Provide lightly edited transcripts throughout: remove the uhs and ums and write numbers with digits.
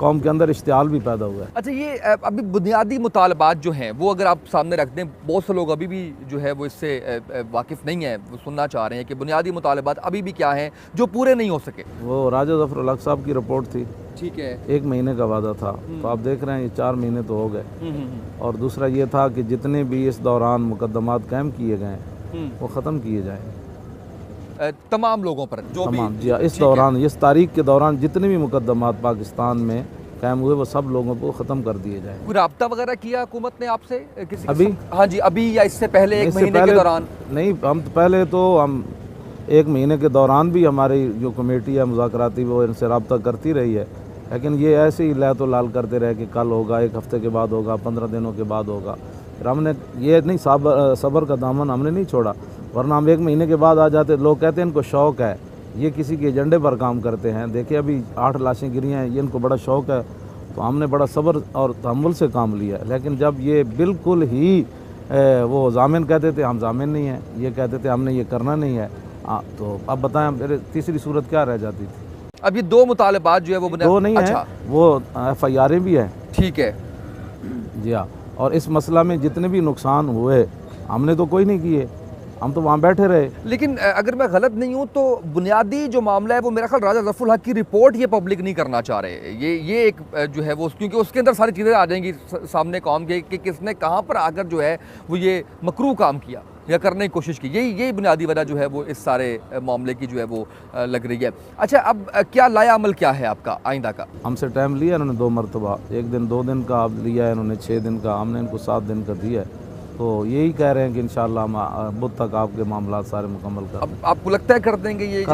قوم کے اندر اشتعال بھی پیدا ہوا ہے۔ اچھا یہ ابھی بنیادی مطالبات جو ہیں وہ اگر آپ سامنے رکھ دیں، بہت سے لوگ ابھی بھی جو ہے وہ اس سے واقف نہیں ہیں، وہ سننا چاہ رہے ہیں کہ بنیادی مطالبات ابھی بھی کیا ہیں جو پورے نہیں ہو سکے۔ وہ راجہ ظفر الحق صاحب کی رپورٹ تھی، ٹھیک ہے، 1 مہینے کا وعدہ تھا، تو آپ دیکھ رہے ہیں یہ 4 مہینے تو ہو گئے۔ اور دوسرا یہ تھا کہ جتنے بھی اس دوران مقدمات قائم کیے گئے ہیں وہ ختم کیے جائیں تمام لوگوں پر جو بھی تمام جی اس دوران، اس تاریخ کے دوران جتنے بھی مقدمات پاکستان میں قائم ہوئے وہ سب لوگوں کو ختم کر دیے جائیں۔ کوئی رابطہ وغیرہ کیا حکومت نے آپ سے کسی ابھی؟ ہاں جی ابھی یا اس سے پہلے 1 مہینے کے دوران؟ نہیں، ہم پہلے تو ہم 1 مہینے کے دوران بھی ہماری جو کمیٹی ہے مذاکراتی وہ ان سے رابطہ کرتی رہی ہے، لیکن یہ ایسے ہی لہت و لال کرتے رہے کہ کل ہوگا، 1 ہفتے کے بعد ہوگا، 15 دنوں کے بعد ہوگا۔ پھر ہم نے یہ نہیں صبر کا دامن ہم نے نہیں چھوڑا، ورنہ ہم 1 مہینے کے بعد آ جاتے۔ لوگ کہتے ہیں ان کو شوق ہے، یہ کسی کے ایجنڈے پر کام کرتے ہیں۔ دیکھیں ابھی 8 لاشیں گری ہیں، یہ ان کو بڑا شوق ہے، تو ہم نے بڑا صبر اور تحمل سے کام لیا ہے۔ لیکن جب یہ بالکل ہی وہ ضامن کہتے تھے، ہم ضامن نہیں ہیں، یہ کہتے تھے ہم نے یہ کرنا نہیں ہے، تو اب بتائیں پھر تیسری صورت کیا رہ جاتی تھی؟ اب یہ 2 مطالبات جو ہے وہ 2 نہیں ہیں، وہ FIR بھی ہیں۔ ٹھیک ہے جی ہاں، اور اس مسئلہ میں جتنے بھی نقصان ہوئے ہم نے تو کوئی نہیں کیے، ہم تو وہاں بیٹھے رہے۔ لیکن اگر میں غلط نہیں ہوں تو بنیادی جو معاملہ ہے وہ میرا خیال راجہ ظفر الحق کی رپورٹ یہ پبلک نہیں کرنا چاہ رہے، یہ ایک جو ہے وہ کیونکہ اس کے اندر ساری چیزیں آ جائیں گی سامنے قوم کے کہ کس نے کہاں پر آ کر جو ہے وہ یہ مکروہ کام کیا یا کرنے کی کوشش کی، یہی بنیادی وجہ جو ہے وہ اس سارے معاملے کی جو ہے وہ لگ رہی ہے۔ اچھا اب کیا لایا عمل کیا ہے آپ کا آئندہ کا؟ ہم سے ٹائم لیا انہوں نے 2 مرتبہ، 1 دن 2 دن کا لیا ہے انہوں نے، 6 دن کا، ہم نے ان کو 7 دن کا دیا ہے، تو یہی کہہ رہے ہیں کہ انشاءاللہ ہم بدھ تک آپ کے معاملات سارے مکمل کر دیں گے۔ آپ کو لگتا ہے کر دیں گے؟ یہ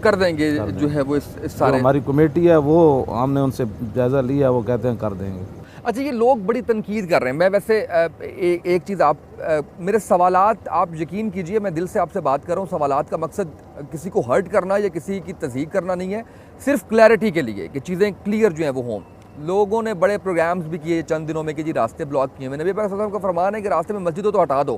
کر دیں گے جو ہے وہ اس سارے، ہماری کمیٹی ہے وہ ہم نے ان سے جائزہ لیا، وہ کہتے ہیں کر دیں گے۔ اچھا یہ لوگ بڑی تنقید کر رہے ہیں، میں ویسے ایک چیز آپ میرے سوالات آپ یقین کیجئے میں دل سے آپ سے بات کر رہا ہوں، سوالات کا مقصد کسی کو ہرٹ کرنا یا کسی کی تضحیق کرنا نہیں ہے، صرف کلیئرٹی کے لیے کہ چیزیں کلیئر جو ہیں وہ ہوں۔ لوگوں نے بڑے پروگرامز بھی کیے چند دنوں میں کہ جی راستے بلاک کیے، نبی پاک صلی اللہ علیہ وسلم کا فرمان ہے کہ راستے میں مسجد ہو تو ہٹا دو۔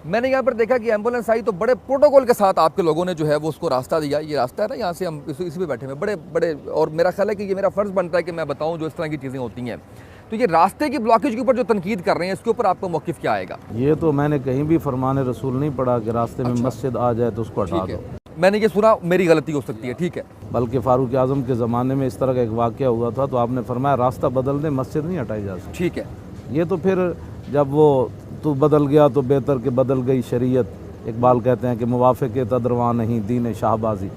میں نے یہاں پر دیکھا کہ ایمبولینس آئی تو بڑے پروٹوکول کے ساتھ آپ کے لوگوں نے جو ہے وہ اس کو راستہ دیا، یہ راستہ ہے نا یہاں سے ہم اسی پہ بیٹھے ہوئے بڑے، اور میرا خیال ہے کہ یہ میرا فرض بنتا ہے کہ میں بتاؤں جو اس طرح کی چیزیں ہوتی ہیں۔ تو یہ راستے کی بلاکیج کے اوپر جو تنقید کر رہے ہیں اس کے اوپر آپ کا موقف کیا آئے گا؟ یہ تو میں نے کہیں بھی فرمان رسول نہیں پڑھا کہ راستے میں مسجد آ جائے تو اس کو ہٹا دو۔ میں نے یہ سنا، میری غلطی ہو سکتی ہے، ٹھیک ہے۔ بلکہ فاروق اعظم کے زمانے میں اس طرح کا ایک واقعہ ہوا تھا تو آپ نے فرمایا راستہ بدل دیں، مسجد نہیں ہٹائی جا سکتی۔ ٹھیک ہے، یہ تو پھر جب وہ تو بدل گیا تو بہتر کہ بدل گئی شریعت۔ اقبال کہتے ہیں کہ موافق تدرواں نہیں دین شاہبازی،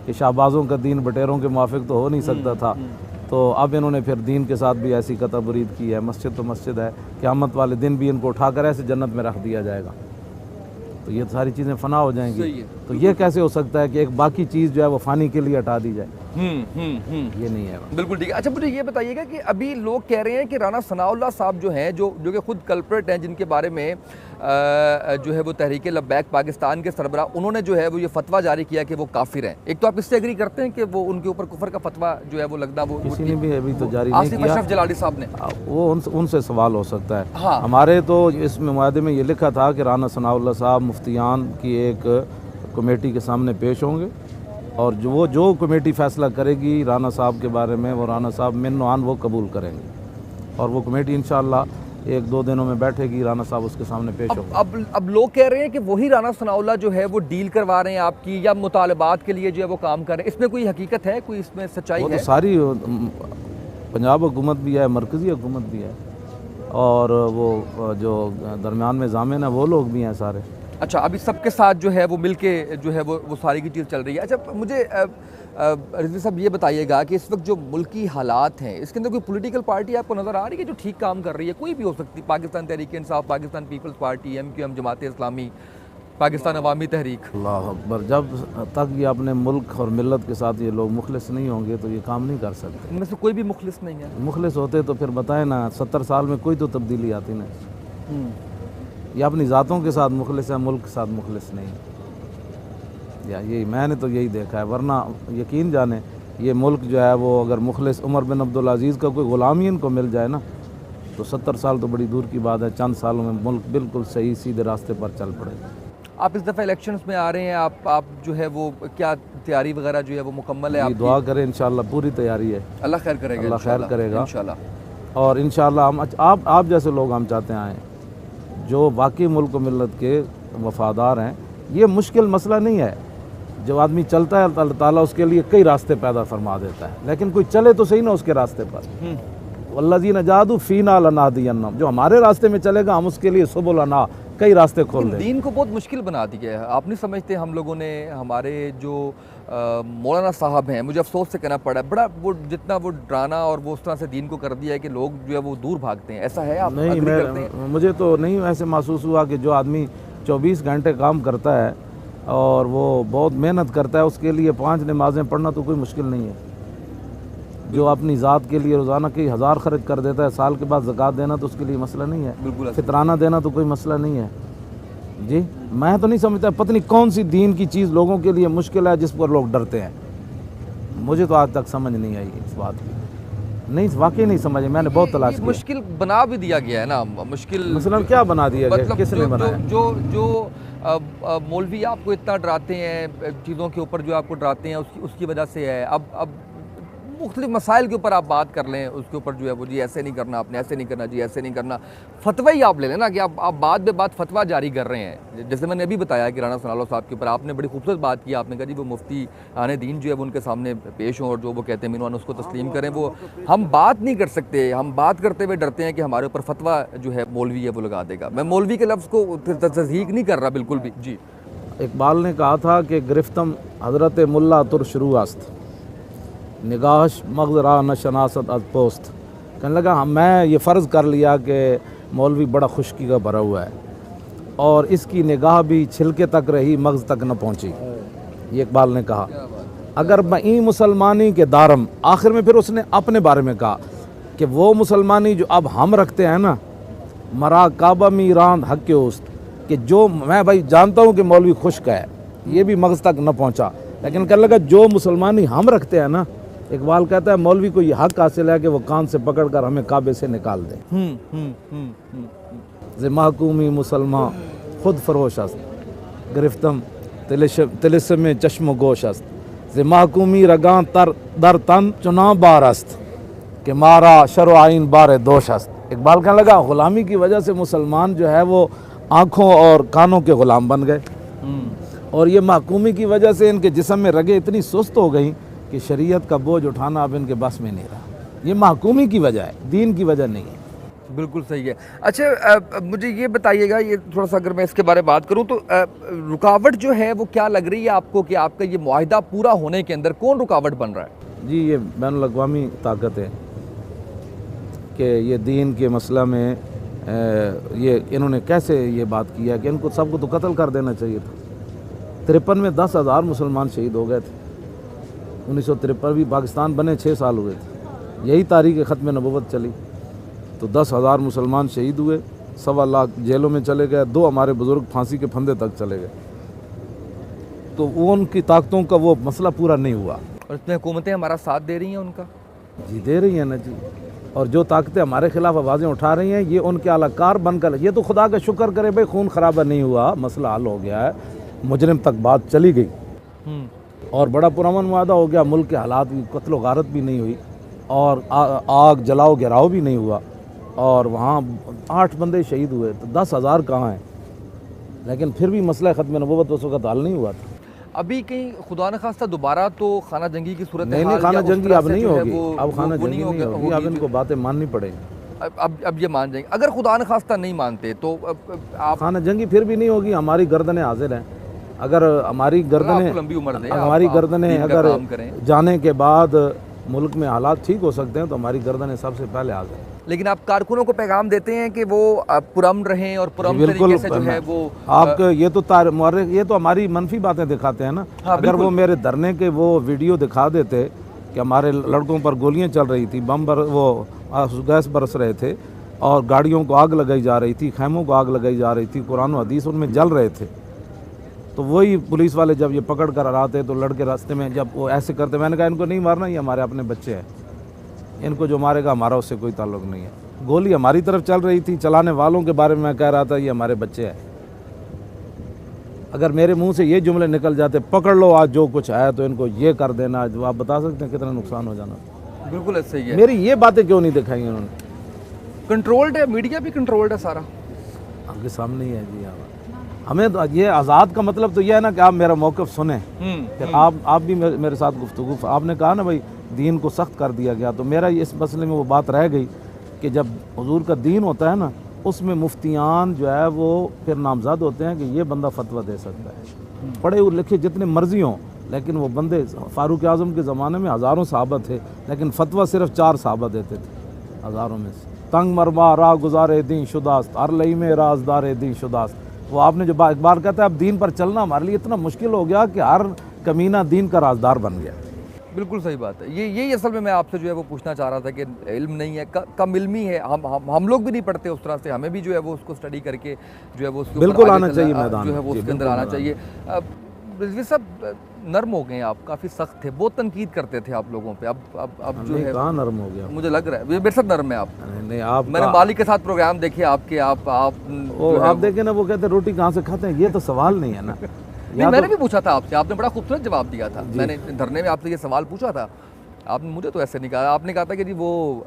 کہ شاہبازوں کا دین بٹیروں کے موافق تو ہو نہیں سکتا تھا، تو اب انہوں نے پھر دین کے ساتھ بھی ایسی قطع برید کی ہے۔ مسجد تو مسجد ہے، قیامت والے دن بھی ان کو اٹھا کر ایسے جنت میں رکھ دیا جائے گا، تو یہ ساری چیزیں فنا ہو جائیں گی۔ تو یہ کیسے ہو سکتا ہے کہ ایک باقی چیز جو ہے وہ فانی کے لیے ہٹا دی جائے؟ یہ نہیں ہے، بالکل ٹھیک ہے۔ اچھا مجھے یہ بتائیے گا کہ ابھی لوگ کہہ رہے ہیں کہ رانا ثناء اللہ صاحب جو ہیں جو کہ خود کلپریٹ ہیں، جن کے بارے میں جو ہے وہ تحریک لبیک پاکستان کے سربراہ انہوں نے جو ہے وہ یہ فتویٰ جاری کیا کہ وہ کافر ہیں۔ ایک تو آپ اس سے ایگری کرتے ہیں کہ وہ ان کے اوپر کفر کا فتویٰ جو ہے وہ لگنا وہ کسی نے بھی ابھی تو جاری نہیں آصف کیا، اشرف جلالی صاحب نے، وہ ان سے سوال ہو سکتا ہے۔ ہاں ہمارے تو اس میں معاہدے میں یہ لکھا تھا کہ رانا ثناء اللہ صاحب مفتیان کی ایک کمیٹی کے سامنے پیش ہوں گے، اور جو کمیٹی فیصلہ کرے گی رانا صاحب کے بارے میں وہ رانا صاحب من و عن وہ قبول کریں گے، اور وہ کمیٹی انشاءاللہ 1-2 دنوں میں بیٹھے گی، رانا صاحب اس کے سامنے پیش ہوں گے۔ اب لوگ کہہ رہے ہیں کہ وہی رانا ثناء اللہ جو ہے وہ ڈیل کروا رہے ہیں آپ کی یا مطالبات کے لیے جو ہے وہ کام کر رہے ہیں، اس میں کوئی حقیقت ہے، کوئی اس میں سچائی ہے؟ وہ تو ساری پنجاب حکومت بھی ہے، مرکزی حکومت بھی ہے، اور وہ جو درمیان میں ضامن ہیں وہ لوگ بھی ہیں سارے۔ اچھا ابھی سب کے ساتھ جو ہے وہ مل کے جو ہے وہ ساری کی چیز چل رہی ہے۔ اچھا مجھے رضوی صاحب یہ بتائیے گا کہ اس وقت جو ملکی حالات ہیں اس کے اندر کوئی پولیٹیکل پارٹی آپ کو نظر آ رہی ہے جو ٹھیک کام کر رہی ہے؟ کوئی بھی ہو سکتی، Pakistan Tehreek Insaf, Pakistan Peoples party, MQM، Jamaat Islami, Pakistan عوامی تحریک۔ اللہ اکبر، جب تک یہ اپنے ملک اور ملت کے ساتھ یہ لوگ مخلص نہیں ہوں گے تو یہ کام نہیں کر سکتے۔ ان میں سے کوئی بھی مخلص نہیں ہے؟ مخلص ہوتے تو پھر بتائیں نا 70 سال میں کوئی تو تبدیلی آتی نہیں۔ یہ اپنی ذاتوں کے ساتھ مخلص ہے، ملک کے ساتھ مخلص نہیں، یا یہی میں نے تو یہی دیکھا ہے، ورنہ یقین جانیں یہ ملک جو ہے وہ اگر مخلص عمر بن عبدالعزیز کا کوئی غلامی ان کو مل جائے نا تو 70 سال تو بڑی دور کی بات ہے، چند سالوں میں ملک بالکل صحیح سیدھے راستے پر چل پڑے گا۔ آپ اس دفعہ الیکشنز میں آ رہے ہیں، آپ جو ہے وہ کیا تیاری وغیرہ جو ہے وہ مکمل ہے؟ آپ دعا کریں انشاءاللہ پوری تیاری ہے، اللہ خیر کرے گا، اللہ خیر کرے گا انشاءاللہ۔ اور انشاءاللہ ہم آپ جیسے لوگ ہم چاہتے ہیں آئیں جو واقعی ملک و ملت کے وفادار ہیں۔ یہ مشکل مسئلہ نہیں ہے، جب آدمی چلتا ہے اللہ تعالیٰ اس کے لیے کئی راستے پیدا فرما دیتا ہے، لیکن کوئی چلے تو صحیح نا اس کے راستے پر۔ والذین جاہدوا فینا لنہدینہم، جو ہمارے راستے میں چلے گا ہم اس کے لیے سبلنا کئی راستے کھول دیں۔ دین کو بہت مشکل بنا دیا ہے، آپ نہیں سمجھتے؟ ہم لوگوں نے، ہمارے جو مولانا صاحب ہیں، مجھے افسوس سے کہنا پڑا ہے، بڑا وہ جتنا وہ ڈرانا اور وہ اس طرح سے دین کو کر دیا ہے کہ لوگ جو ہے وہ دور بھاگتے ہیں، ایسا ہے؟ آپ نہیں، مجھے تو نہیں ایسے محسوس ہوا کہ جو آدمی 24 گھنٹے کام کرتا ہے اور وہ بہت محنت کرتا ہے، اس کے لیے 5 نمازیں پڑھنا تو کوئی مشکل نہیں ہے۔ جو اپنی ذات کے لیے روزانہ کئی ہزار خرچ کر دیتا ہے، سال کے بعد زکوٰۃ دینا تو اس کے لیے مسئلہ نہیں ہے، بالکل فطرانہ دینا تو کوئی مسئلہ نہیں ہے۔ جی میں تو نہیں سمجھتا، پتہ نہیں کون سی دین کی چیز لوگوں کے لیے مشکل ہے جس پر لوگ ڈرتے ہیں۔ مجھے تو آج تک سمجھ نہیں آئی اس بات کی، نہیں واقعی نہیں سمجھ، میں نے بہت تلاش کی۔ مشکل بنا بھی دیا گیا ہے نا، مشکل مثلاً کیا بنا دیا گیا، کس نے بنایا؟ جو مولوی آپ کو اتنا ڈراتے ہیں، چیزوں کے اوپر جو آپ کو ڈراتے ہیں، اس کی وجہ سے ہے۔ اب مختلف مسائل کے اوپر آپ بات کر لیں، اس کے اوپر جو ہے وہ جی ایسے نہیں کرنا، آپ نے ایسے نہیں کرنا، جی ایسے نہیں کرنا، فتوی ہی آپ لے لیں نا کہ آپ بات بے بات فتویٰ جاری کر رہے ہیں۔ جیسے میں نے ابھی بتایا کہ رانا ثناء اللہ صاحب کے اوپر آپ نے بڑی خوبصورت بات کی، آپ نے کہا جی وہ مفتی آنے دین جو ہے وہ ان کے سامنے پیش ہوں اور جو وہ کہتے ہیں مینوان اس کو تسلیم کریں۔ وہ ہم بات نہیں کر سکتے، ہم بات کرتے ہوئے ڈرتے ہیں کہ ہمارے اوپر فتویٰ جو ہے مولوی ہے وہ لگا دے گا۔ میں مولوی کے لفظ کو تصحیح نہیں کر رہا بالکل بھی۔ جی اقبال نے کہا تھا کہ گرفتم حضرت ملا تر شروع است، نگاہش مغز را نشناست از پوست۔ کہنے لگا میں یہ فرض کر لیا کہ مولوی بڑا خشکی کا بھرا ہوا ہے اور اس کی نگاہ بھی چھلکے تک رہی، مغز تک نہ پہنچی۔ یہ اقبال نے کہا اگر میں مسلمانی کے دارم، آخر میں پھر اس نے اپنے بارے میں کہا کہ وہ مسلمانی جو اب ہم رکھتے ہیں نا، مرا کعبہ می راند حق کے اوست، کہ جو میں بھائی جانتا ہوں کہ مولوی خشک ہے، یہ بھی مغز تک نہ پہنچا، لیکن کہنے لگا جو مسلمانی ہم رکھتے ہیں نا، اقبال کہتا ہے مولوی کو یہ حق حاصل ہے کہ وہ کان سے پکڑ کر ہمیں کعبے سے نکال دے۔ ز محکومی مسلمان خود فروش است، گرفتم طلسم چشم و گوش است، ز محکومی رگاں در تن چناں بار است کہ مارا شر و آئین بار دوش است۔ اقبال کہنے لگا غلامی کی وجہ سے مسلمان جو ہے وہ آنکھوں اور کانوں کے غلام بن گئے، اور یہ محکومی کی وجہ سے ان کے جسم میں رگیں اتنی سست ہو گئیں کہ شریعت کا بوجھ اٹھانا اب ان کے بس میں نہیں رہا۔ یہ محکومی کی وجہ ہے، دین کی وجہ نہیں ہے۔ بالکل صحیح ہے۔ اچھا مجھے یہ بتائیے گا، یہ تھوڑا سا اگر میں اس کے بارے میں بات کروں تو رکاوٹ جو ہے وہ کیا لگ رہی ہے آپ کو کہ آپ کا یہ معاہدہ پورا ہونے کے اندر کون رکاوٹ بن رہا ہے؟ جی یہ بین الاقوامی طاقت ہے کہ یہ دین کے مسئلہ میں یہ انہوں نے کیسے یہ بات کیا کہ ان کو سب کو تو قتل کر دینا چاہیے تھا۔ 53 میں 10,000 مسلمان شہید ہو گئے تھے، 1953 بھی پاکستان بنے 6 سال ہوئے تھے، یہی تاریخ ختم نبوت چلی، تو 10,000 مسلمان شہید ہوئے، 1.25 لاکھ جیلوں میں چلے گئے، 2 ہمارے بزرگ پھانسی کے پھندے تک چلے گئے، تو وہ ان کی طاقتوں کا وہ مسئلہ پورا نہیں ہوا۔ اور اس میں حکومتیں ہمارا ساتھ دے رہی ہیں ان کا؟ جی دے رہی ہیں نا جی، اور جو طاقتیں ہمارے خلاف آوازیں اٹھا رہی ہیں یہ ان کے اعلی کار بن کر، یہ تو خدا کا شکر کرے بھائی خون خرابہ نہیں ہوا، مسئلہ حل ہو گیا ہے، مجرم تک بات چلی گئی اور بڑا پرامن معاہدہ ہو گیا، ملک کے حالات بھی، قتل و غارت بھی نہیں ہوئی اور آگ جلاؤ گراؤ بھی نہیں ہوا، اور وہاں 8 بندے شہید ہوئے، تو 10,000 کہاں ہیں؟ لیکن پھر بھی مسئلہ ختم نبوت اس وقت حل نہیں ہوا تھا۔ ابھی کہیں خدا نخواستہ دوبارہ تو خانہ جنگی کی صورت نہیں، خانہ جنگی اب نہیں ہوگی، اب خانہ جنگی نہیں ہوگی، اب ان کو باتیں ماننی پڑیں گی۔ اب یہ مان جائیں گے، اگر خدا نخواستہ نہیں مانتے تو آپ خانہ جنگی پھر بھی نہیں ہوگی، ہماری گردنیں حاضر ہیں، اگر ہماری گردنیں اگر جانے کے بعد ملک میں حالات ٹھیک ہو سکتے ہیں تو ہماری گردنیں سب سے پہلے حاضر ہیں۔ لیکن آپ کارکنوں کو پیغام دیتے ہیں کہ وہ پرامن رہیں اور پرامن طریقے سے جو ہے وہ آپ کو یہ تو مورخ یہ تو ہماری منفی باتیں دکھاتے ہیں نا، اگر وہ میرے دھرنے کے وہ ویڈیو دکھا دیتے کہ ہمارے لڑکوں پر گولیاں چل رہی تھی، بم وہ گیس برس رہے تھے اور گاڑیوں کو آگ لگائی جا رہی تھی، خیموں کو آگ لگائی جا رہی تھی، قرآن و حدیث ان میں جل رہے تھے، تو وہی پولیس والے جب یہ پکڑ کر آتے تو لڑکے راستے میں جب وہ ایسے کرتے، میں نے کہا ان کو نہیں مارنا، یہ ہمارے اپنے بچے ہیں، ان کو جو مارے گا ہمارا اس سے کوئی تعلق نہیں ہے۔ گولی ہماری طرف چل رہی تھی، چلانے والوں کے بارے میں کہہ رہا تھا یہ ہمارے بچے ہیں۔ اگر میرے منہ سے یہ جملے نکل جاتے پکڑ لو آج جو کچھ ہے تو ان کو یہ کر دینا، جو آپ بتا سکتے ہیں کتنا نقصان ہو جانا. بالکل ایسا ہی ہے. میری یہ باتیں کیوں نہیں دکھائی انہوں نے؟ کنٹرولڈ ہے، میڈیا بھی کنٹرولڈ ہے سارا. آپ کے سامنے ہی ہے جی. ہمیں تو یہ آزاد کا مطلب تو یہ ہے نا کہ آپ میرا موقف سنیں، پھر آپ بھی میرے ساتھ گفتگو. آپ نے کہا نا بھائی دین کو سخت کر دیا گیا، تو میرا اس مسئلے میں وہ بات رہ گئی کہ جب حضور کا دین ہوتا ہے نا، اس میں مفتیان جو ہے وہ پھر نامزد ہوتے ہیں کہ یہ بندہ فتویٰ دے سکتا ہے. پڑھے اور لکھے جتنے مرضی ہوں، لیکن وہ بندے فاروق اعظم کے زمانے میں ہزاروں صحابہ تھے، لیکن فتویٰ صرف 4 صحابہ دیتے تھے ہزاروں میں سے. تنگ مرما راہ گزارے دین شداست، ہر لئی میں رازدار دین شداست. وہ آپ نے جو اقبال کہتا ہے اب دین پر چلنا ہمارے لیے اتنا مشکل ہو گیا کہ ہر کمینہ دین کا رازدار بن گیا. بالکل صحیح بات ہے. یہی اصل میں آپ سے جو ہے وہ پوچھنا چاہ رہا تھا کہ علم نہیں ہے، کم علمی ہے. ہم لوگ بھی نہیں پڑھتے اس طرح سے، ہمیں بھی جو ہے وہ اس کو اسٹڈی کر کے جو ہے وہ اس کے بالکل آنا چاہیے میدان جو ہے وہ اس کے اندر آنا چاہیے. رضوی صاحب نرم ہو گئے ہیں آپ، کافی سخت تھے، بہت تنقید کرتے تھے آپ لوگوں پہ. اب جو ہے کہاں نرم ہو گیا؟ مجھے لگ رہا ہے میرے ساتھ نرم ہے آپ. نہیں آپ میں نے مالک کے ساتھ پروگرام دیکھے آپ کے، آپ دیکھیں نا، وہ کہتے ہیں روٹی کہاں سے کھاتے ہیں. یہ تو سوال نہیں ہے نا. میں نے بھی پوچھا تھا آپ سے، آپ نے بڑا خوبصورت جواب دیا تھا. میں نے دھرنے میں آپ سے یہ سوال پوچھا تھا، آپ نے مجھے تو ایسے نہیں کہا. آپ نے کہا تھا کہ جی وہ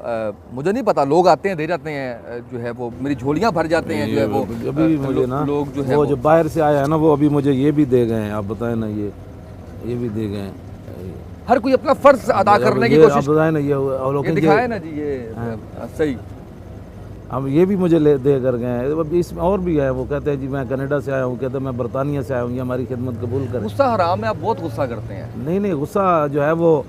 مجھے نہیں پتا، لوگ آتے ہیں دے جاتے ہیں، جو ہے وہ میری جھولیاں بھر جاتے ہیں، جو ہے وہ ابھی مجھے نا لوگ جو ہے وہ جو باہر سے آیا ہے نا، وہ ابھی مجھے یہ بھی دے گئے ہیں. آپ بتائیں نا، یہ بھی دے گئے ہیں. ہر کوئی اپنا فرض ادا کرنے کی کوشش. آپ بتائیں نا، یہ دکھائے نا جی، یہ صحیح. اب یہ بھی مجھے دے کر گئے ہیں. اب اس میں اور بھی ہے، وہ کہتے ہیں جی میں کینیڈا سے آیا ہوں، کہتے ہیں میں برطانیہ سے آیا ہوں، یہ ہماری خدمت قبول کریں. غصہ حرام ہے، آپ بہت غصہ کرتے ہیں. نہیں، غصہ جو ہے وہ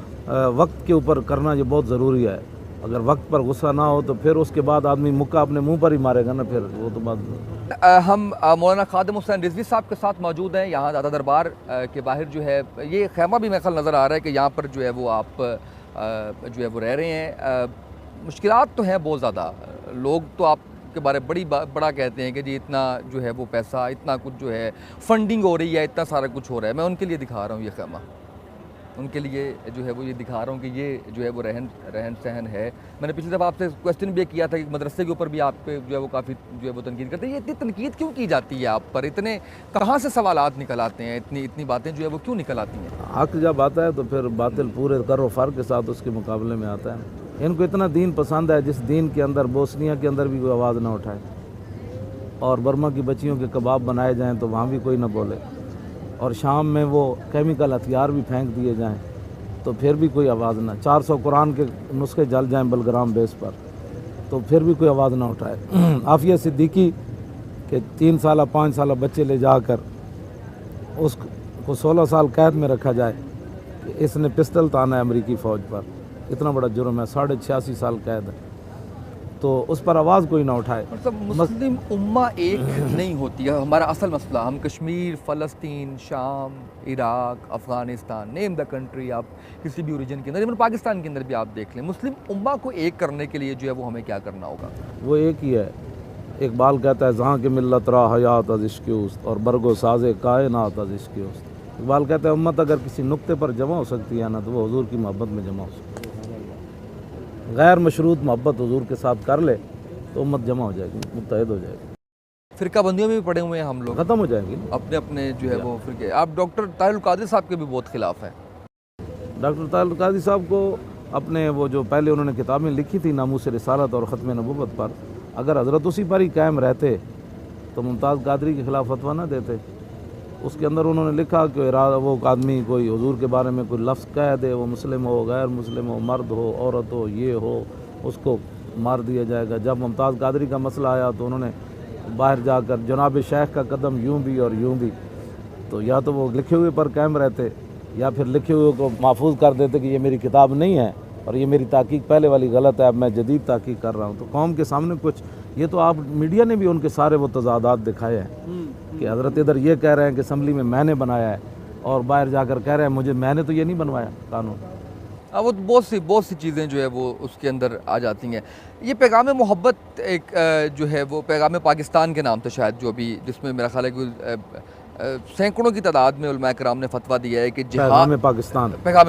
وقت کے اوپر کرنا یہ بہت ضروری ہے. اگر وقت پر غصہ نہ ہو تو پھر اس کے بعد آدمی مکہ اپنے منہ پر ہی مارے گا نا، پھر وہ تو بات. ہم مولانا خادم حسین رضوی صاحب کے ساتھ موجود ہیں یہاں داتا دربار کے باہر. جو ہے یہ خیمہ بھی میرے خیال نظر آ رہا ہے کہ یہاں پر جو ہے وہ آپ جو ہے وہ رہ رہے ہیں. مشکلات تو ہیں بہت زیادہ، لوگ تو آپ کے بارے بڑا کہتے ہیں کہ جی اتنا جو ہے وہ پیسہ، اتنا کچھ جو ہے فنڈنگ ہو رہی ہے، اتنا سارا کچھ ہو رہا ہے. میں ان کے لیے دکھا رہا ہوں یہ خیمہ، ان کے لیے جو ہے وہ یہ دکھا رہا ہوں کہ یہ جو ہے وہ رہن سہن ہے. میں نے پچھلی دفعہ آپ سے کویسچن بھی کیا تھا کہ مدرسے کے اوپر بھی آپ پہ جو ہے وہ کافی جو ہے وہ تنقید کرتے ہیں. یہ اتنی تنقید کیوں کی جاتی ہے آپ پر؟ اتنے کہاں سے سوالات نکل آتے ہیں؟ اتنی باتیں جو ہے وہ کیوں نکل آتی ہیں؟ حق جب آتا ہے تو پھر باطل پورے کر و فر کے ساتھ اس کے مقابلے میں آتا ہے. ان کو اتنا دین پسند ہے جس دین کے اندر بوسنیا کے اندر بھی کوئی آواز نہ اٹھائے، اور برما کی بچیوں کے کباب بنائے جائیں تو وہاں بھی کوئی نہ بولے، اور شام میں وہ کیمیکل ہتھیار بھی پھینک دیے جائیں تو پھر بھی کوئی آواز نہ. 400 قرآن کے نسخے جل جائیں بلگرام بیس پر تو پھر بھی کوئی آواز نہ اٹھائے. عافیہ صدیقی کہ 3 سالہ 5 سالہ بچے لے جا کر اس کو 16 سال قید میں رکھا جائے کہ اس نے پسٹل تانا ہے امریکی فوج پر. اتنا بڑا جرم ہے، 86.5 سال قید ہے، تو اس پر آواز کوئی نہ اٹھائے. مسلم امہ ایک نہیں ہوتی ہے. ہمارا اصل مسئلہ، ہم کشمیر، فلسطین، شام، عراق، افغانستان، نیم دا کنٹری، آپ کسی بھی اوریجن کے اندر، ایون پاکستان کے اندر بھی آپ دیکھ لیں، مسلم امہ کو ایک کرنے کے لیے جو ہے وہ ہمیں کیا کرنا ہوگا؟ وہ ایک ہی ہے. اقبال کہتا ہے جہاں کے ملت را حیات از عشق اوست اور برگو ساز کائنات از عشق اوست. اقبال کہتا ہے امت اگر کسی نقطے پر جمع ہو سکتی ہے نا تو وہ حضور کی محبت میں جمع ہو سکتی ہے. غیر مشروط محبت حضور کے ساتھ کر لے تو امت جمع ہو جائے گی، متحد ہو جائے گی. فرقہ بندیوں میں بھی پڑے ہوئے ہیں ہم لوگ، ختم ہو جائیں گی اپنے جو ہے وہ فرقے. آپ ڈاکٹر طاہر القادری صاحب کے بھی بہت خلاف ہیں. ڈاکٹر طاہر القادری صاحب کو اپنے وہ جو پہلے انہوں نے کتابیں لکھی تھی ناموس رسالت اور ختم نبوت پر، اگر حضرت اسی پر ہی قائم رہتے تو ممتاز قادری کے خلاف فتویٰ نہ دیتے. اس کے اندر انہوں نے لکھا کہ وہ آدمی کوئی حضور کے بارے میں کوئی لفظ کہہ دے، وہ مسلم ہو غیر مسلم ہو، مرد ہو عورت ہو، یہ ہو، اس کو مار دیا جائے گا. جب ممتاز قادری کا مسئلہ آیا تو انہوں نے باہر جا کر جناب شیخ کا قدم یوں بھی اور یوں بھی، تو یا تو وہ لکھے ہوئے پر قائم رہتے یا پھر لکھے ہوئے کو محفوظ کر دیتے کہ یہ میری کتاب نہیں ہے اور یہ میری تحقیق پہلے والی غلط ہے، اب میں جدید تحقیق کر رہا ہوں. تو قوم کے سامنے کچھ یہ تو آپ میڈیا نے بھی ان کے سارے وہ تضادات دکھائے ہیں کہ حضرت ادھر یہ کہہ رہے ہیں کہ اسمبلی میں نے بنایا ہے، اور باہر جا کر کہہ رہے ہیں میں نے تو یہ نہیں بنوایا قانون. وہ بہت سی چیزیں جو ہے وہ اس کے اندر آ جاتی ہیں. یہ پیغام محبت ایک جو ہے وہ پیغام پاکستان کے نام سے شاید، جو بھی جس میں میرا خیال ہے کہ سینکڑوں کی تعداد میں علماء کرام نے فتویٰ دیا ہے کہ پیغام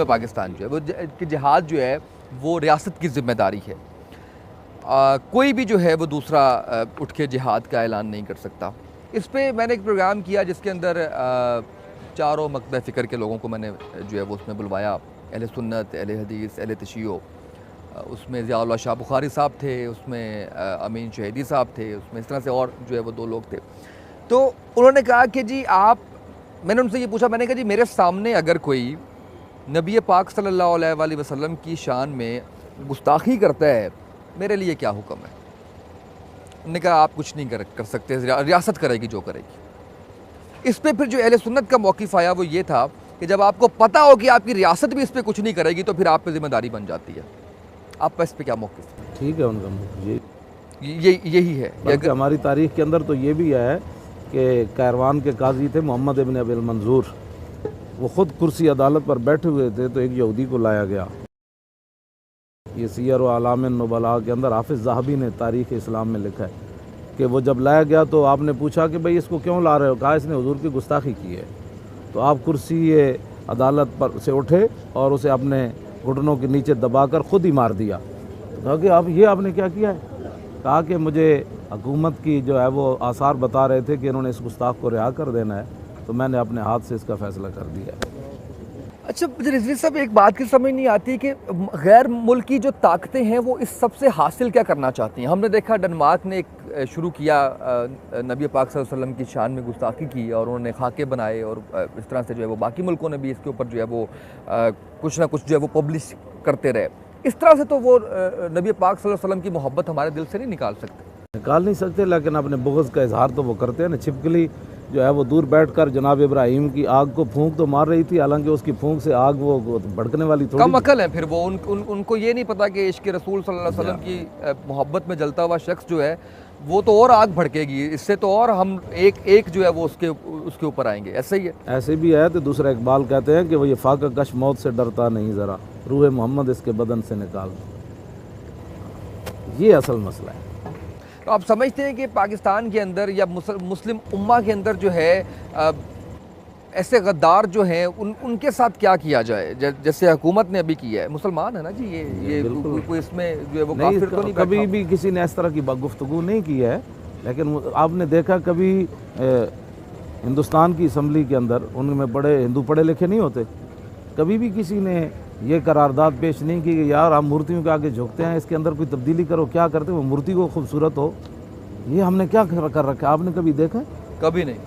پاکستان جو ہے وہ کہ جہاد جو ہے وہ ریاست کی ذمہ داری ہے. کوئی بھی جو ہے وہ دوسرا اٹھ کے جہاد کا اعلان نہیں کر سکتا. اس پہ میں نے ایک پروگرام کیا جس کے اندر چاروں مکتب فکر کے لوگوں کو میں نے جو ہے وہ اس میں بلوایا، اہل سنت، اہل حدیث، اہل تشیع۔ اس میں ضیاء اللہ شاہ بخاری صاحب تھے، اس میں امین شہیدی صاحب تھے، اس میں اس طرح سے اور جو ہے وہ 2 لوگ تھے۔ تو انہوں نے کہا کہ جی میں نے ان سے یہ پوچھا، میں نے کہا جی میرے سامنے اگر کوئی نبی پاک صلی اللہ علیہ وآلہ وسلم کی شان میں گستاخی کرتا ہے، میرے لیے کیا حکم ہے؟ انہوں نے کہا آپ کچھ نہیں کر سکتے، ریاست کرے گی جو کرے گی۔ اس پہ پھر جو اہل سنت کا موقف آیا وہ یہ تھا کہ جب آپ کو پتہ ہو کہ آپ کی ریاست بھی اس پہ کچھ نہیں کرے گی تو پھر آپ پہ ذمہ داری بن جاتی ہے۔ آپ کا اس پہ کیا موقف ہے؟ ٹھیک ہے ان کا یہی ہے بلکہ ہماری تاریخ کے اندر تو یہ بھی ہے کہ کیروان کے قاضی تھے محمد ابن ابی المنظور، وہ خود کرسی عدالت پر بیٹھے ہوئے تھے تو ایک یہودی کو لایا گیا۔ یہ سیر و اعلام النبلاء کے اندر حافظ ذہبی نے تاریخ اسلام میں لکھا ہے کہ وہ جب لایا گیا تو آپ نے پوچھا کہ بھئی اس کو کیوں لا رہے ہو؟ کہا اس نے حضور کی گستاخی کی ہے۔ تو آپ کرسی عدالت پر سے اٹھے اور اسے اپنے گھٹنوں کے نیچے دبا کر خود ہی مار دیا۔ کہا کہ آپ نے کیا کیا ہے؟ کہا کہ مجھے حکومت کی جو ہے وہ آثار بتا رہے تھے کہ انہوں نے اس گستاخ کو رہا کر دینا ہے، تو میں نے اپنے ہاتھ سے اس کا فیصلہ کر دیا ہے۔ اچھا رضوی صاحب، ایک بات کی سمجھ نہیں آتی کہ غیر ملکی جو طاقتیں ہیں وہ اس سب سے حاصل کیا کرنا چاہتی ہیں؟ ہم نے دیکھا ڈنمارک نے ایک شروع کیا، نبی پاک صلی اللہ علیہ وسلم کی شان میں گستاخی کی اور انہوں نے خاکے بنائے، اور اس طرح سے جو ہے وہ باقی ملکوں نے بھی اس کے اوپر جو ہے وہ کچھ نہ کچھ جو ہے وہ پبلش کرتے رہے۔ اس طرح سے تو وہ نبی پاک صلی اللہ علیہ وسلم کی محبت ہمارے دل سے نہیں نکال سکتے، لیکن اپنے بغض کا اظہار تو وہ کرتے ہیں نا۔ چھپکلی جو ہے وہ دور بیٹھ کر جناب ابراہیم کی آگ کو پھونک تو مار رہی تھی، حالانکہ اس کی پھونک سے آگ وہ بھڑکنے والی تھوڑی کم عقل ہے پھر وہ، ان کو یہ نہیں پتا کہ عشق رسول صلی اللہ علیہ وسلم کی محبت میں جلتا ہوا شخص جو ہے وہ تو اور آگ بھڑکے گی، اس سے تو اور ہم ایک جو ہے وہ اس کے اوپر آئیں گے۔ ایسا ہی ہے، ایسے بھی ہے۔ تو دوسرا اقبال کہتے ہیں کہ وہ یہ فاقہ کش موت سے ڈرتا نہیں ذرا، روح محمد اس کے بدن سے نکال دو۔ یہ اصل مسئلہ ہے۔ تو آپ سمجھتے ہیں کہ پاکستان کے اندر یا مسلم امہ کے اندر جو ہے ایسے غدار جو ہیں ان کے ساتھ کیا کیا جائے؟ جیسے حکومت نے ابھی کیا ہے، مسلمان ہے نا جی، یہ کوئی اس میں جو ہے وہ کافر تو نہیں بیٹھا۔ کبھی بھی کسی نے اس طرح کی گفتگو نہیں کی ہے، لیکن آپ نے دیکھا کبھی ہندوستان کی اسمبلی کے اندر ان میں بڑے ہندو پڑھے لکھے نہیں ہوتے، کبھی بھی کسی نے یہ قرارداد پیش نہیں کی کہ یار ہم مورتیوں کے آگے جھکتے ہیں، اس کے اندر کوئی تبدیلی کرو۔ کیا کرتے وہ مورتی کو خوبصورت ہو، یہ ہم نے کیا کر رکھا؟ آپ نے کبھی دیکھا؟ کبھی نہیں۔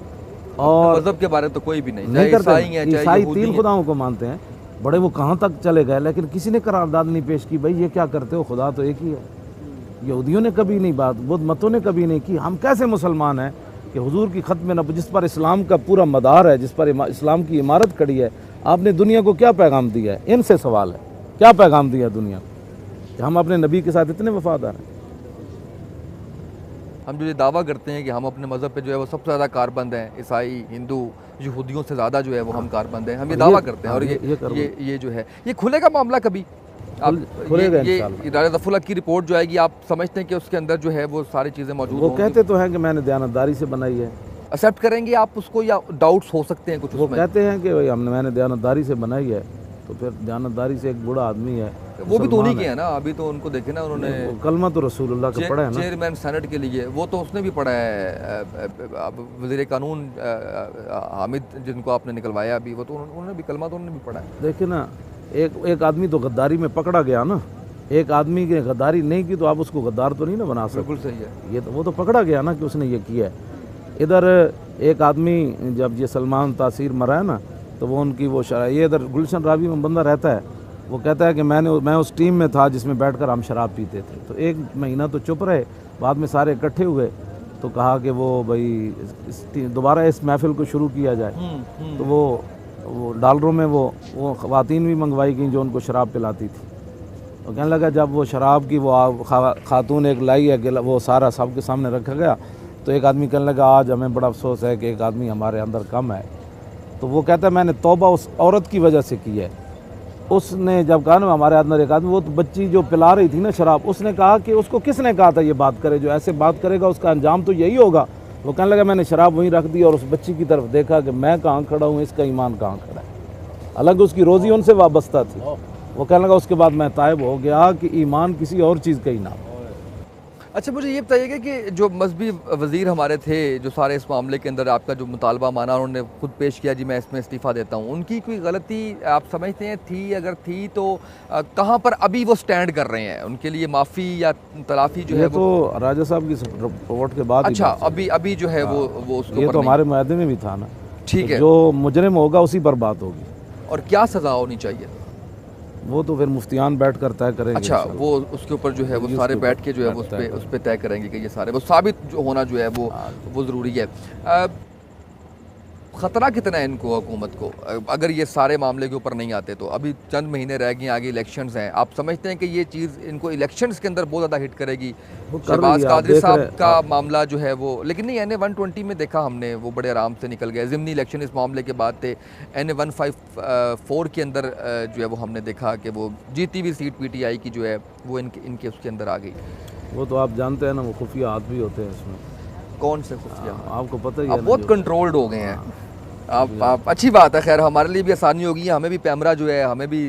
اور مذہب کے بارے تو کوئی بھی نہیں کرتے۔ عیسائی 3 خداؤں کو مانتے ہیں، بڑے وہ کہاں تک چلے گئے، لیکن کسی نے قرارداد نہیں پیش کی بھائی یہ کیا کرتے ہو، خدا تو ایک ہی ہے۔ یہودیوں نے کبھی نہیں بات، بدھ متوں نے کبھی نہیں کی۔ ہم کیسے مسلمان ہیں کہ حضور کی ختم نبوت جس پر اسلام کا پورا مدار ہے، جس پر اسلام کی عمارت کھڑی ہے، آپ نے دنیا کو کیا پیغام دیا ہے؟ ان سے سوال ہے، کیا پیغام دیا دنیا کو کہ ہم اپنے نبی کے ساتھ اتنے وفادار ہیں؟ ہم جو یہ دعویٰ کرتے ہیں کہ ہم اپنے مذہب پہ جو ہے وہ سب سے زیادہ کاربند ہیں، عیسائی ہندو یہودیوں سے زیادہ جو ہے وہ ہم کاربند ہیں، ہم یہ دعویٰ کرتے ہیں، اور یہ جو ہے یہ کھلے گا معاملہ کبھی؟ کھلے گا انشاءاللہ۔ راجہ ظفر اللہ کی رپورٹ جو آئے گی، آپ سمجھتے ہیں کہ اس کے اندر جو ہے وہ ساری چیزیں موجود وہ کہتے تو ہیں کہ میں نے دیانتداری سے بنائی ہے۔ ایکسیپٹ کریں گے آپ اس کو یا ڈاؤٹس ہو سکتے ہیں کچھ؟ وہ کہتے ہیں کہ میں نے دیانتداری سے بنائی ہے، تو پھر دیانتداری سے ایک بڑا آدمی ہے، وہ بھی تو انہی کے ہیں نا، ابھی تو ان کو دیکھیں نا، انہوں نے کلمہ تو رسول اللہ کا پڑھا ہے نا، چیئرمین سینٹ کے لیے، وہ تو اس نے بھی پڑھا ہے۔ وزیر قانون حامد جن کو آپ نے نکلوایا ابھی، وہ تو انہوں نے بھی کلمہ تو انہوں نے بھی پڑھا ہے۔ دیکھیں نا، ایک آدمی تو غداری میں پکڑا گیا نا، ایک آدمی کی غداری نہیں کی تو آپ اس کو غدار تو نہیں نا بنا سکتے۔ بالکل صحیح ہے، یہ تو وہ تو پکڑا گیا نا کہ اس نے یہ کیا ہے۔ ادھر ایک آدمی جب یہ سلمان تاثیر مرا ہے نا، تو وہ ان کی وہ شرح، یہ ادھر گلشن راوی میں بندہ رہتا ہے، وہ کہتا ہے کہ میں اس ٹیم میں تھا جس میں بیٹھ کر ہم شراب پیتے تھے۔ تو 1 مہینہ تو چپ رہے، بعد میں سارے اکٹھے ہوئے تو کہا کہ وہ بھائی دوبارہ اس محفل کو شروع کیا جائے۔ تو وہ ڈالروں میں وہ خواتین بھی منگوائی گئیں جو ان کو شراب پلاتی تھی۔ تو کہنے لگا جب وہ شراب کی وہ خاتون ایک لائی ہے کہ وہ سارا سب کے سامنے رکھا گیا، تو ایک آدمی کہنے لگا آج ہمیں بڑا افسوس ہے کہ ایک آدمی ہمارے اندر کم ہے۔ تو وہ کہتا ہے میں نے توبہ اس عورت کی وجہ سے کی ہے۔ اس نے جب کہا نا ہمارے اندر ایک آدمی، وہ تو بچی جو پلا رہی تھی نا شراب، اس نے کہا کہ اس کو کس نے کہا تھا یہ بات کرے، جو ایسے بات کرے گا اس کا انجام تو یہی ہوگا۔ وہ کہنے لگا میں نے شراب وہیں رکھ دی اور اس بچی کی طرف دیکھا کہ میں کہاں کھڑا ہوں، اس کا ایمان کہاں کھڑا ہے، حالانکہ اس کی روزی ان سے وابستہ تھی۔ وہ کہنے لگا اس کے بعد میں تائب ہو گیا کہ ایمان کسی اور چیز کا ہی نام۔ اچھا مجھے یہ بتائیے گا کہ جو مذہبی وزیر ہمارے تھے جو سارے اس معاملے کے اندر آپ کا جو مطالبہ مانا انہوں نے خود پیش کیا جی میں اس میں استعفیٰ دیتا ہوں، ان کی کوئی غلطی آپ سمجھتے ہیں تھی؟ اگر تھی تو کہاں پر ابھی وہ سٹینڈ کر رہے ہیں؟ ان کے لیے معافی یا تلافی جو ہے یہ تو راجہ صاحب کی رپورٹ کے بعد اچھا ابھی جو ہے وہ اس یہ تو ہمارے معاہدے میں بھی تھا نا، ٹھیک ہے، جو مجرم ہوگا اسی پر بات ہوگی. اور کیا سزا ہونی چاہیے؟ وہ تو پھر مفتیان بیٹھ کر طے کریں گے. اچھا وہ اس کے اوپر جو ہے وہ سارے بیٹھ کے جو ہے وہ اس پہ طے کریں گے کہ یہ سارے وہ ثابت ہونا جو ہے وہ ضروری ہے. خطرہ کتنا ہے ان کو حکومت کو اگر یہ سارے معاملے کے اوپر نہیں آتے تو؟ ابھی چند مہینے رہ گئے، آگے الیکشنز ہیں، آپ سمجھتے ہیں کہ یہ چیز ان کو الیکشنز کے اندر بہت زیادہ ہٹ کرے گی؟ شہباز قادری صاحب کا معاملہ جو ہے وہ، لیکن نہیں این اے 120 میں دیکھا ہم نے وہ بڑے آرام سے نکل گئے. ضمنی الیکشن اس معاملے کے بعد تھے. این اے 154 کے اندر جو ہے وہ ہم نے دیکھا کہ وہ جیتی ہوئی سیٹ پی ٹی آئی کی جو ہے وہ ان کے اس کے اندر آ گئی. وہ تو آپ جانتے ہیں نا، وہ خفیہ ہاتھ بھی ہوتے ہیں اس میں. کون سے خفیہ؟ آپ کو پتہ ہی ہے، بہت کنٹرولڈ ہو گئے ہیں آپ. اچھی بات ہے، خیر ہمارے لیے بھی آسانی ہوگی. ہمیں بھی پیمرا جو ہے ہمیں بھی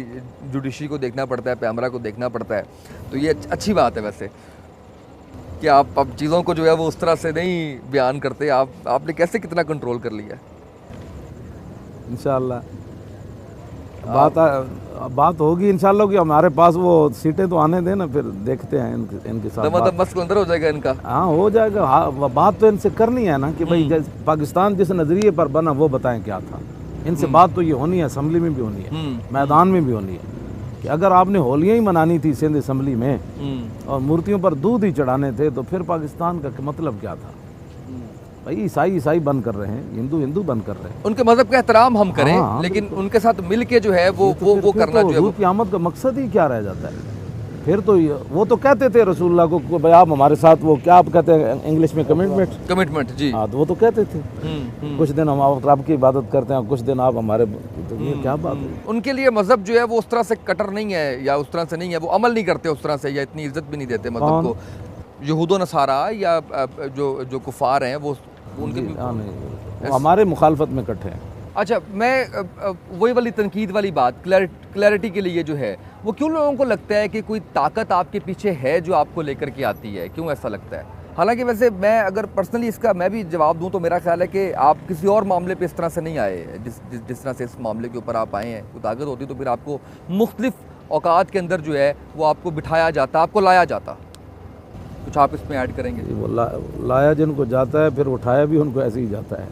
جوڈیشری کو دیکھنا پڑتا ہے، پیمرا کو دیکھنا پڑتا ہے، تو یہ اچھی بات ہے ویسے کہ آپ اب چیزوں کو جو ہے وہ اس طرح سے نہیں بیان کرتے. آپ نے کیسے کتنا کنٹرول کر لیا؟ انشاءاللہ بات ہوگی انشاءاللہ کہ ہمارے پاس وہ سیٹیں تو آنے دیں نا، پھر دیکھتے ہیں ان کے ساتھ. مطلب مسئلہ اندر ہو جائے گا ان کا؟ ہاں ہو جائے گا. بات تو ان سے کرنی ہے نا کہ بھائی پاکستان جس نظریے پر بنا وہ بتائیں کیا تھا. ان سے بات تو یہ ہونی ہے، اسمبلی میں بھی ہونی ہے، میدان میں بھی ہونی ہے، کہ اگر آپ نے ہولیاں ہی منانی تھی سندھ اسمبلی میں اور مورتیوں پر دودھ ہی چڑھانے تھے تو پھر پاکستان کا مطلب کیا تھا؟ بھائی عیسائی بند کر رہے ہیں، ہندو بند کر رہے ہیں. ان کے مذہب کا احترام ہم کریں، لیکن ان کے ساتھ مل کے جو ہے وہ کرنا جو ہے حضور کی آمد کا مقصد ہی کیا رہ جاتا ہے؟ پھر تو وہ تو کہتے تھے رسول اللہ کو بھائی آپ ہمارے ساتھ وہ کیا آپ کہتے ہیں انگلش میں کمٹمنٹ جی ہاں، تو وہ تو کہتے تھے کچھ دن ہم رب کی عبادت کرتے ہیں، کچھ دن آپ ہمارے. تو یہ کیا بات ہے؟ ان کے لیے مذہب جو ہے وہ اس طرح سے کٹر نہیں ہے یا اس طرح سے نہیں ہے، وہ عمل نہیں کرتے اس طرح سے یا اتنی عزت بھی نہیں دیتے مذہب کو. یہود و نصارہ یا جو کفار ہیں وہ ان کے ہمارے مخالفت میں کٹھے ہیں. اچھا میں وہی والی تنقید والی بات کلیئرٹی کے لیے جو ہے وہ کیوں لوگوں کو لگتا ہے کہ کوئی طاقت آپ کے پیچھے ہے جو آپ کو لے کر کے آتی ہے؟ کیوں ایسا لگتا ہے؟ حالانکہ ویسے میں اگر پرسنلی اس کا میں بھی جواب دوں تو میرا خیال ہے کہ آپ کسی اور معاملے پہ اس طرح سے نہیں آئے جس طرح سے اس معاملے کے اوپر آپ آئے ہیں. کوئی طاقت ہوتی تو پھر آپ کو مختلف اوقات کے اندر جو ہے وہ آپ کو بٹھایا جاتا، آپ کو لایا جاتا. کچھ آپ اس میں ایڈ کریں گے؟ وہ لایا جن کو جاتا ہے پھر اٹھایا بھی ان کو ایسے ہی جاتا ہے.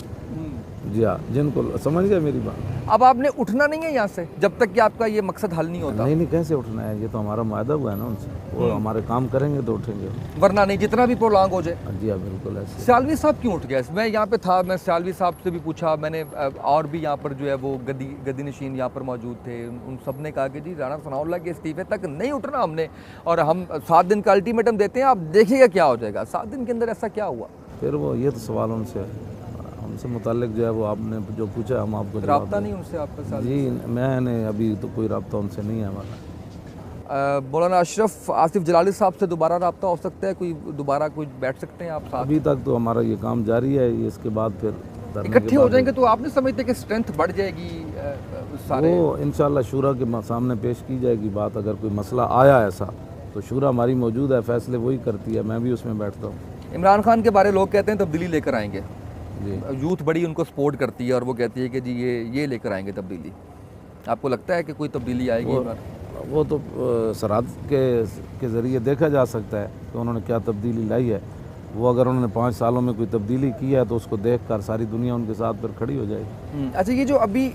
جی ہاں، جن کو سمجھ گئے میری بات. اب آپ نے اٹھنا نہیں ہے یہاں سے جب تک کہ آپ کا یہ مقصد حل نہیں ہوتا. نہیں کیسے اٹھنا ہے؟ یہ تو ہمارا معاہدہ ہوا ہے نا ان سے، وہ ہمارے کام کریں گے تو اٹھیں گے، ورنہ نہیں جتنا بھی پرولانگ ہو جائے. جی ہاں بالکل ایسے. سیالوی صاحب کیوں اٹھ گیا؟ میں یہاں پہ تھا، میں سیالوی صاحب سے بھی پوچھا، میں نے اور بھی یہاں پر جو ہے وہ گدی نشین یہاں پر موجود تھے، ان سب نے کہا کہ جی رانا ثناء اللہ کے استعفے تک نہیں اٹھنا ہم نے، اور ہم 7 دن کا الٹیمیٹم دیتے ہیں، آپ دیکھیے گا کیا ہو جائے گا. 7 دن کے اندر ایسا کیا ہوا؟ پھر وہ یہ تو سوال ان سے متعلق جو ہے وہ آپ نے جو پوچھا ہم آپ کو رابطہ نہیں ان سے آپ کا؟ جی میں نے ابھی تو کوئی رابطہ ان سے نہیں ہے ہمارا. مولانا اشرف آصف جلالی صاحب سے دوبارہ رابطہ ہو سکتا ہے؟ کوئی دوبارہ کوئی بیٹھ سکتے ہیں آپ ساتھ؟ ابھی تک تو ہمارا یہ کام جاری ہے، اس کے بعد پھر اکٹھے ہو جائیں گے تو آپ نہیں سمجھتے کہ اسٹرینتھ بڑھ جائے گی سارے؟ وہ انشاءاللہ شورا کے سامنے پیش کی جائے گی بات. اگر کوئی مسئلہ آیا ایسا تو شورا ہماری موجود ہے، فیصلے وہی کرتی ہے، میں بھی اس میں بیٹھتا ہوں. عمران خان کے بارے لوگ کہتے ہیں تبدیلی لے کر آئیں گے، جی یوتھ بڑی ان کو سپورٹ کرتی ہے اور وہ کہتی ہے کہ جی یہ لے کر آئیں گے تبدیلی. آپ کو لگتا ہے کہ کوئی تبدیلی آئے گی؟ وہ تو سرحد کے ذریعے دیکھا جا سکتا ہے کہ انہوں نے کیا تبدیلی لائی ہے. وہ اگر انہوں نے 5 سالوں میں کوئی تبدیلی کی ہے تو اس کو دیکھ کر ساری دنیا ان کے ساتھ پھر کھڑی ہو جائے گی. اچھا یہ جو ابھی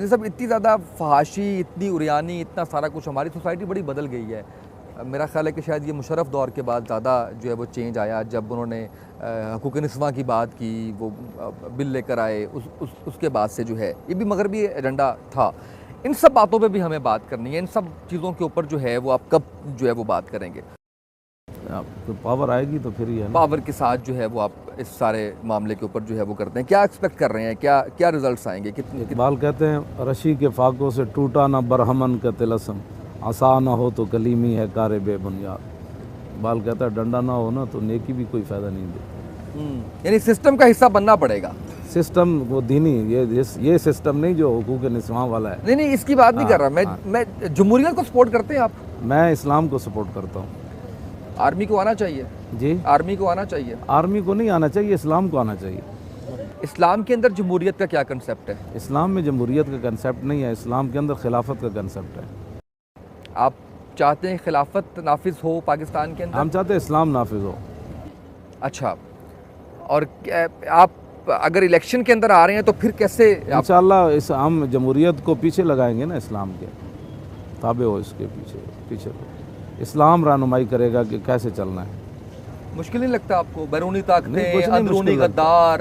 سب اتنی زیادہ فحاشی، اتنی اریانی، اتنا سارا کچھ، ہماری سوسائٹی بڑی بدل گئی ہے. میرا خیال ہے کہ شاید یہ مشرف دور کے بعد زیادہ جو ہے وہ چینج آیا، جب انہوں نے حقوق نسواں کی بات کی، وہ بل لے کر آئے، اس کے بعد سے جو ہے یہ بھی مغربی ایجنڈا تھا. ان سب باتوں پہ بھی ہمیں بات کرنی ہے، ان سب چیزوں کے اوپر جو ہے وہ آپ کب جو ہے وہ بات کریں گے؟ پاور آئے گی تو پھر ہی ہے، پاور کے ساتھ جو ہے وہ آپ اس سارے معاملے کے اوپر جو ہے وہ کرتے ہیں. کیا ایکسپیکٹ کر رہے ہیں؟ کیا ریزلٹس آئیں گے؟ اقبال کہتے ہیں رشی کے فاقوں سے ٹوٹا نہ برہمن کا طلسم، عصا نہ ہو تو کلیمی ہے کار بے بنیاد. اقبال کہتا ہے ڈنڈا نہ ہو نا تو نیکی بھی کوئی فائدہ نہیں دیتی. یعنی سسٹم کا حصہ بننا پڑے گا. سسٹم وہ دینی، یہ سسٹم نہیں جو حقوق نسواں والا ہے. نہیں اس کی بات نہیں کر رہا میں جمہوریت کو سپورٹ کرتے ہیں آپ؟ میں اسلام کو سپورٹ کرتا ہوں. آرمی کو آنا چاہیے؟ جی آرمی کو آنا چاہیے؟ آرمی کو نہیں آنا چاہیے، اسلام کو آنا چاہیے۔ اسلام کے اندر جمہوریت کا کیا کنسیپٹ ہے؟ اسلام میں جمہوریت کا کنسیپٹ نہیں ہے، اسلام کے اندر خلافت کا کنسیپٹ ہے۔ آپ چاہتے ہیں خلافت نافذ ہو پاکستان کے اندر؟ ہم چاہتے ہیں اسلام نافذ ہو۔ اچھا، اور آپ اگر الیکشن کے اندر آ رہے ہیں تو پھر کیسے انشاءاللہ ہم جمہوریت کو پیچھے لگائیں گے نا، اسلام کے تابع ہو، اس کے پیچھے اسلام رہنمائی کرے گا کہ کیسے چلنا ہے۔ مشکل نہیں لگتا آپ کو؟ بیرونی طاقتیں، کچھ نہیں اندرونی مشکل لگتا، غدار؟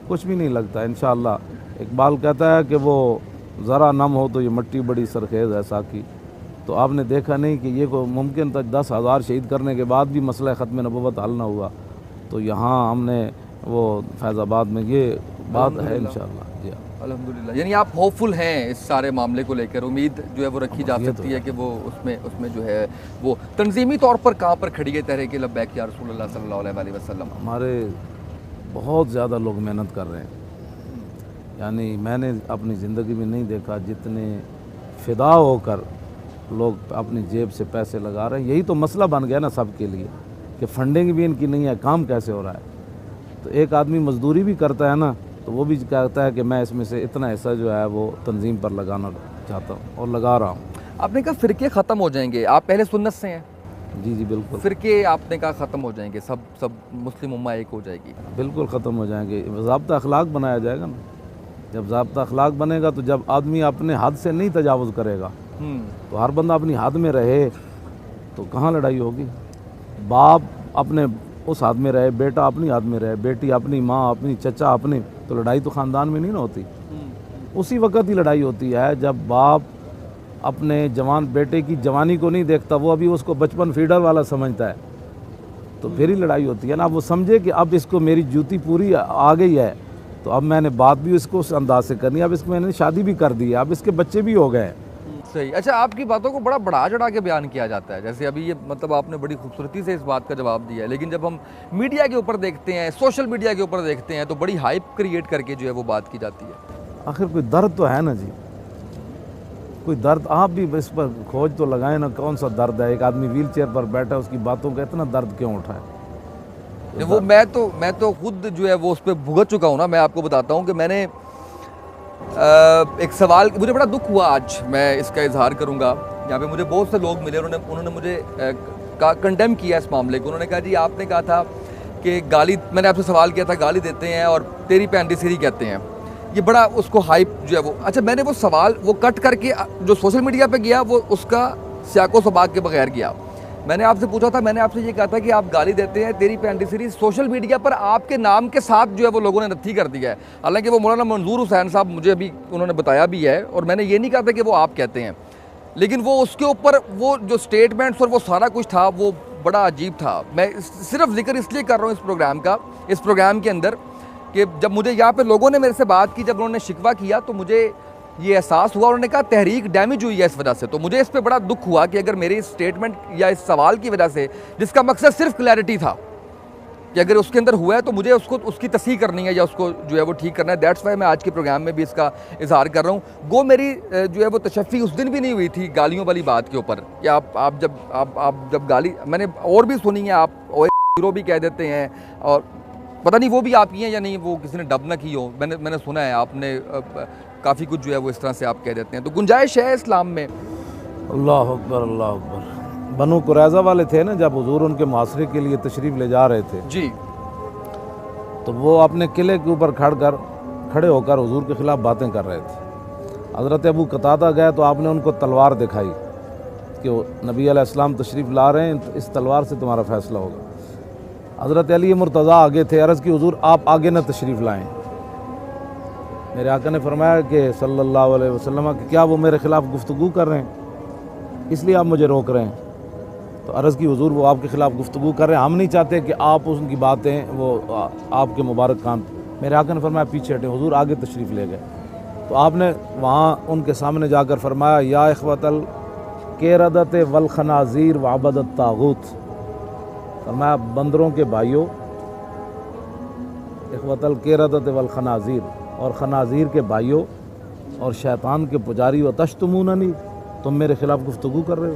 کچھ بھی نہیں لگتا انشاءاللہ۔ اقبال کہتا ہے کہ وہ ذرا نم ہو تو یہ مٹی بڑی سرخیز ہے ساقی۔ تو آپ نے دیکھا نہیں کہ یہ کو ممکن تھا 10,000 شہید کرنے کے بعد بھی مسئلہ ختم نبوت حل نہ ہوا، تو یہاں ہم نے وہ فیض آباد میں یہ بات ہے انشاءاللہ۔ جی الحمدللہ، یعنی آپ ہوپ فل ہیں اس سارے معاملے کو لے کر؟ امید جو ہے وہ رکھی جا سکتی ہے کہ وہ اس میں جو ہے وہ تنظیمی طور پر کہاں پر کھڑی ہے تحریک لبیک یا رسول اللہ صلی اللہ علیہ وسلم؟ ہمارے بہت زیادہ لوگ محنت کر رہے ہیں، یعنی میں نے اپنی زندگی میں نہیں دیکھا جتنے فدا ہو کر لوگ اپنی جیب سے پیسے لگا رہے ہیں۔ یہی تو مسئلہ بن گیا نا سب کے لیے کہ فنڈنگ بھی ان کی نہیں ہے، کام کیسے ہو رہا ہے۔ تو ایک آدمی مزدوری بھی کرتا ہے نا، تو وہ بھی کہتا ہے کہ میں اس میں سے اتنا حصہ جو ہے وہ تنظیم پر لگانا چاہتا ہوں اور لگا رہا ہوں۔ آپ نے کہا فرقے ختم ہو جائیں گے، آپ پہلے سنت سے ہیں؟ جی جی بالکل، فرقے آپ نے کہا ختم ہو جائیں گے، سب مسلم امہ ایک ہو جائے گی؟ بالکل ختم ہو جائیں گے، ضابطہ اخلاق بنایا جائے گا نا۔ جب ضابطہ اخلاق بنے گا تو جب آدمی اپنے حد سے نہیں تجاوز کرے گا، تو ہر بندہ اپنی حد میں رہے تو کہاں لڑائی ہوگی؟ باپ اپنے اس حد میں رہے، بیٹا اپنی حد میں رہے، بیٹی اپنی، ماں اپنی، چچا اپنی، تو لڑائی تو خاندان میں نہیں نہ ہوتی۔ اسی وقت ہی لڑائی ہوتی ہے جب باپ اپنے جوان بیٹے کی جوانی کو نہیں دیکھتا، وہ ابھی اس کو بچپن فیڈر والا سمجھتا ہے، تو پھر ہی لڑائی ہوتی ہے نا۔ اب وہ سمجھے کہ اب اس کو میری جوتی پوری آ گئی ہے، تو اب میں نے بات بھی اس کو اس انداز سے کرنی ہے، اب اس کو میں نے شادی بھی کر دی ہے، اب اس کے بچے بھی ہو گئے ہیں۔ صحیح۔ اچھا، آپ کی باتوں کو بڑا بڑھا چڑھا کے بیان کیا جاتا ہے، جیسے ابھی یہ مطلب آپ نے بڑی خوبصورتی سے اس بات کا جواب دیا ہے، لیکن جب ہم میڈیا کے اوپر دیکھتے ہیں، سوشل میڈیا کے اوپر دیکھتے ہیں، تو بڑی ہائپ کریٹ کر کے جو ہے وہ بات کی جاتی ہے۔ آخر کوئی درد تو ہے نا جی، کوئی درد آپ بھی اس پر کھوج تو لگائیں نا، کون سا درد ہے؟ ایک آدمی ویل چیئر پر بیٹھا، اس کی باتوں کا اتنا درد کیوں اٹھا ہے؟ وہ میں تو خود جو ہے وہ اس پہ بھگت چکا ہوں نا۔ میں آپ کو بتاتا ہوں کہ میں نے ایک سوال، مجھے بڑا دکھ ہوا آج، میں اس کا اظہار کروں گا۔ یہاں پہ مجھے بہت سے لوگ ملے، انہوں نے مجھے کنڈیم کیا اس معاملے کو۔ انہوں نے کہا جی آپ نے کہا تھا کہ گالی، میں نے آپ سے سوال کیا تھا، گالی دیتے ہیں اور تیری پینڈی سیری کہتے ہیں، یہ بڑا اس کو ہائپ جو ہے وہ۔ اچھا، میں نے وہ سوال وہ کٹ کر کے جو سوشل میڈیا پہ گیا وہ اس کا سیاق و سباق کے بغیر گیا۔ میں نے آپ سے پوچھا تھا، میں نے آپ سے یہ کہا تھا کہ آپ گالی دیتے ہیں، تیری پینڈی سیری، سوشل میڈیا پر آپ کے نام کے ساتھ جو ہے وہ لوگوں نے نتھی کر دیا ہے۔ حالانکہ وہ مولانا منظور حسین صاحب مجھے ابھی انہوں نے بتایا بھی ہے، اور میں نے یہ نہیں کہا تھا کہ وہ آپ کہتے ہیں، لیکن وہ اس کے اوپر وہ جو سٹیٹمنٹس اور وہ سارا کچھ تھا وہ بڑا عجیب تھا۔ میں صرف ذکر اس لیے کر رہا ہوں اس پروگرام کا، اس پروگرام کے اندر، کہ جب مجھے یہاں پہ لوگوں نے میرے سے بات کی، جب انہوں نے شکوہ کیا تو مجھے یہ احساس ہوا، انہوں نے کہا تحریک ڈیمیج ہوئی ہے اس وجہ سے۔ تو مجھے اس پہ بڑا دکھ ہوا کہ اگر میری اسٹیٹمنٹ یا اس سوال کی وجہ سے، جس کا مقصد صرف کلیئرٹی تھا کہ اگر اس کے اندر ہوا ہے تو مجھے اس کی تصحیح کرنی ہے یا اس کو جو ہے وہ ٹھیک کرنا ہے۔ دیٹس وائی میں آج کے پروگرام میں بھی اس کا اظہار کر رہا ہوں۔ گو میری جو ہے وہ تشفی اس دن بھی نہیں ہوئی تھی گالیوں والی بات کے اوپر، کہ آپ جب گالی میں نے اور بھی سنی ہے، آپ ہیرو بھی کہہ دیتے ہیں، اور پتہ نہیں وہ بھی آپ کی ہیں یا نہیں، وہ کسی نے ڈب نہ کی ہو، میں نے سنا ہے آپ نے کافی کچھ جو ہے وہ اس طرح سے آپ کہہ دیتے ہیں، تو گنجائش ہے اسلام میں؟ اللہ اکبر، اللہ اکبر۔ بنو قریظہ والے تھے نا، جب حضور ان کے محاصرے کے لیے تشریف لے جا رہے تھے جی، تو وہ اپنے قلعے کے اوپر کھڑے ہو کر حضور کے خلاف باتیں کر رہے تھے۔ حضرت ابو قتادہ گئے تو آپ نے ان کو تلوار دکھائی کہ نبی علیہ السلام تشریف لا رہے ہیں، اس تلوار سے تمہارا فیصلہ ہوگا۔ حضرت علی مرتضیٰ آگے تھے، عرض کی حضور آپ آگے نہ تشریف لائیں۔ میرے آقا نے فرمایا کہ صلی اللہ علیہ وسلم کہ کیا وہ میرے خلاف گفتگو کر رہے ہیں، اس لیے آپ مجھے روک رہے ہیں؟ تو عرض کی حضور وہ آپ کے خلاف گفتگو کر رہے ہیں، ہم نہیں چاہتے کہ آپ ان کی باتیں وہ آپ کے مبارک کان۔ میرے آقا نے فرمایا پیچھے ہٹیں، حضور آگے تشریف لے گئے۔ تو آپ نے وہاں ان کے سامنے جا کر فرمایا یا اخوۃ القردۃ والخنازیر وعبد الطاغوت، فرمایا بندروں کے بھائیوں، اخوۃ القردۃ والخنازیر، اور خنازیر کے بھائیوں اور شیطان کے پجاری، و تشتموننی، تم میرے خلاف گفتگو کر رہے ہو۔